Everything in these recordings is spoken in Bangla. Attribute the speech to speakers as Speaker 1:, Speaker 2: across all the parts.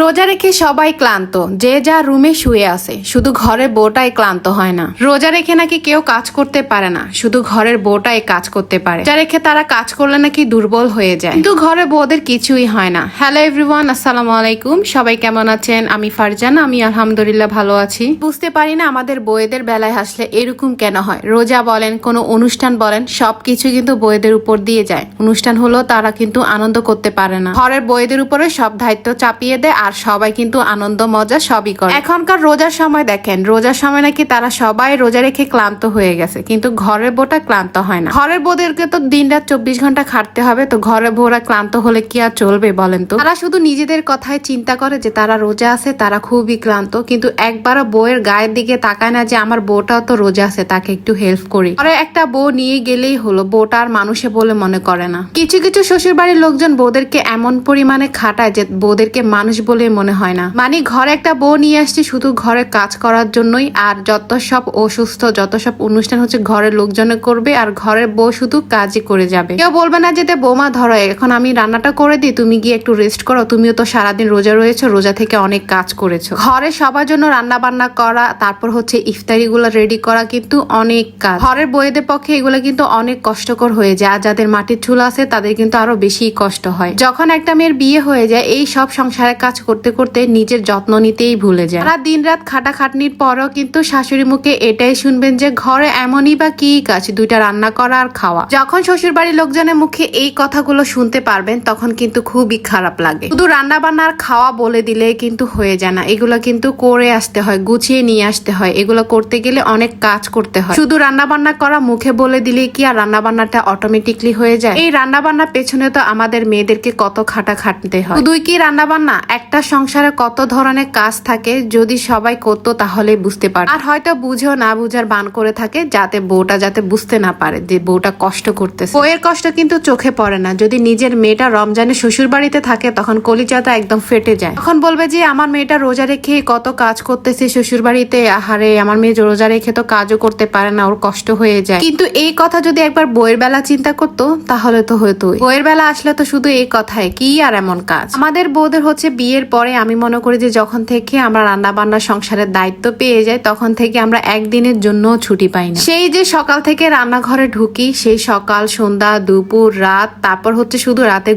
Speaker 1: রোজা রেখে সবাই ক্লান্ত, যে যা রুমে শুয়ে আছে, শুধু ঘরের বউটাই ক্লান্ত হয় না। রোজা রেখে নাকি কেউ কাজ করতে পারে না, শুধু ঘরের বউটাই কাজ করতে পারে। রোজা রেখে তারা কাজ করলে নাকি দুর্বল হয়ে যায়, কিন্তু ঘরের বউদের কিছুই হয় না। হ্যালো এভরিওয়ান, আসসালামু আলাইকুম। সবাই কেমন আছেন? আমি ফারজান, আমি আলহামদুলিল্লাহ ভালো আছি। বুঝতে পারি না আমাদের বউদের বেলায় আসলে এরকম কেন হয়। রোজা বলেন, কোনো অনুষ্ঠান বলেন, সবকিছু কিন্তু বউদের উপর দিয়ে যায়। অনুষ্ঠান হলো তারা কিন্তু আনন্দ করতে পারে না, ঘরের বউদের উপরে সব দায়িত্ব চাপিয়ে দেয়, আর সবাই কিন্তু আনন্দ মজা সবই করে। এখনকার রোজার সময় দেখেন, রোজার সময় নাকি তারা সবাই রোজা রেখে ক্লান্ত হয়ে গেছে, কিন্তু ঘরের বউটা ক্লান্ত হয় না। ঘরের বউদেরকে তো দিন রাত 24 ঘন্টা খাটতে হবে, তো ঘরের বউরা ক্লান্ত হলে কি আর চলবে বলেন তো? তারা শুধু নিজেদের কথাই চিন্তা করে যে তারা রোজা আছে, তারা খুবই ক্লান্ত, কিন্তু একবারও বউয়ের গায়ের দিকে তাকায় না যে আমার বউটাও তো রোজা আছে, তাকে একটু হেল্প করি। ঘরে একটা বউ নিয়ে গেলেই হলো, বউটা আর মানুষে বলে মনে করে না। কিছু কিছু শ্বশুর বাড়ির লোকজন বউদেরকে এমন পরিমাণে খাটায় যে বউদেরকে মানুষ বলে মনে হয় না। মানে ঘরে একটা বউ নিয়ে আসছে শুধু ঘরে কাজ করার জন্যই, আর যত সব অসুস্থ, যত সব অনুষ্ঠান হচ্ছে ঘরের লোকজনে করবে, আর ঘরের বউ শুধু কাজই করে যাবে। কেউ বলবে না যে বৌমা ধরো এখন আমি রান্নাটা করে দিই, তুমি গিয়ে একটু রেস্ট করো, তুমিও তো সারাদিন রোজা রয়েছো, রোজা থেকে অনেক কাজ করেছো। ঘরে সবার জন্য রান্না বান্না করা, তারপর হচ্ছে ইফতারি গুলো রেডি করা কিন্তু অনেক কাজ। ঘরের বউদের পক্ষে এগুলো কিন্তু অনেক কষ্টকর হয়ে যায়, আর যাদের মাটির চুলা আছে তাদের কিন্তু আরো বেশি কষ্ট হয়। যখন একটা মেয়ের বিয়ে হয়ে যায়, এই সব সংসারের কাজ করতে করতে নিজের যত্ন নিতেই ভুলে যায়। সারা দিন রাত খাটাখাটনির পরও কিন্তু শাশুড়ি মুখে এটাই শুনবেন যে ঘরে এমনই বা কি কাজ, দুইটা রান্না করা আর খাওয়া। যখন শ্বশুর বাড়ির লোকজনের মুখে এই কথাগুলো শুনতে পারবেন, তখন কিন্তু খুবই খারাপ লাগে। শুধু রান্না বান্না আর খাওয়া বলে দিলে কিন্তু হয়ে যায় না, এগুলো কিন্তু করে আসতে হয়, গুছিয়ে নিয়ে আসতে হয়। এগুলো করতে গেলে অনেক কাজ করতে হয়। শুধু রান্না বান্না করা মুখে বলে দিলে কি আর রান্না বান্নাটা অটোমেটিকলি হয়ে যায়? এই রান্না বান্নার পেছনে তো আমাদের মেয়েদেরকে কত খাটতে হয়। শুধুই কি রান্না বান্না, একটা সংসারে কত ধরনের কাজ থাকে, যদি সবাই করতো তাহলে বুঝতে পারে। আর হয়তো বুঝেও না বুঝার বান করে থাকে, যাতে বউটা যাতে বুঝতে না পারে যে বউটা কষ্ট করতেছে। বউয়ের কষ্ট কিন্তু চোখে পড়ে না। যদি নিজের মেয়েটা রমজানে শ্বশুর বাড়িতে থাকে, তখন কলিজাটা একদম ফেটে যায়। তখন বলবে যে আমার মেয়েটা রোজা রেখে কত কাজ করতেছে শ্বশুর বাড়িতে, আহারে আমার মেয়ে রোজা রেখে তো কাজও করতে পারে না, ওর কষ্ট হয়ে যায়। কিন্তু এই কথা যদি একবার বউয়ের বেলা চিন্তা করতো, তাহলে তো হতো। বউয়ের বেলা আসলে তো শুধু এই কথাই, কি আর এমন কাজ। আমাদের বউদের হচ্ছে বিয়ের পরে আমি মনে করি যে যখন থেকে আমরা রান্না বান্না সংসারের দায়িত্ব পেয়ে যাই, তখন থেকে আমরা একদিনের জন্য ছুটি পাই না। সেই যে সকাল থেকে রান্নাঘরে ঢুকি, সেই সকাল সন্ধ্যা দুপুর রাত, তারপর হচ্ছে শুধু রাতে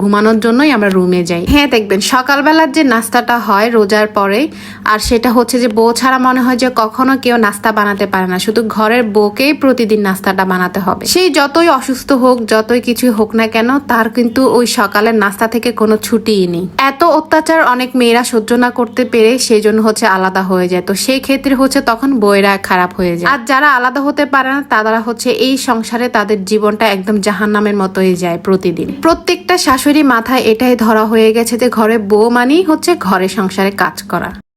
Speaker 1: ঘুমানোর জন্যই আমরা রুমে যাই। হ্যাঁ দেখবেন সকালবেলার যে নাস্তাটা হয় রোজার পরে, আর সেটা হচ্ছে যে বউ ছাড়া মনে হয় যে কখনো কেউ নাস্তা বানাতে পারে না, শুধু ঘরের বউকেই প্রতিদিন নাস্তাটা বানাতে হবে। সেই যতই অসুস্থ হোক, যতই কিছু হোক না কেন, তার কিন্তু ওই সকালের নাস্তা থেকে কোনো ছুটিই নেই। এত অত্যাচার অনেক মেয়েরা সহ্য না করতে পেরে সেই জন্য হচ্ছে আলাদা হয়ে যায়। তো সেই ক্ষেত্রে হচ্ছে তখন বউয়েরা খারাপ হয়ে যায়। আর যারা আলাদা হতে পারে না, তারা হচ্ছে এই সংসারে তাদের জীবনটা একদম জাহান্নামের মতোই যায় প্রতিদিন। প্রত্যেকটা শাশুড়ি মাথায় এটাই ধরা হয়ে গেছে যে ঘরে বউ মানেই হচ্ছে ঘরে সংসারে কাজ করা।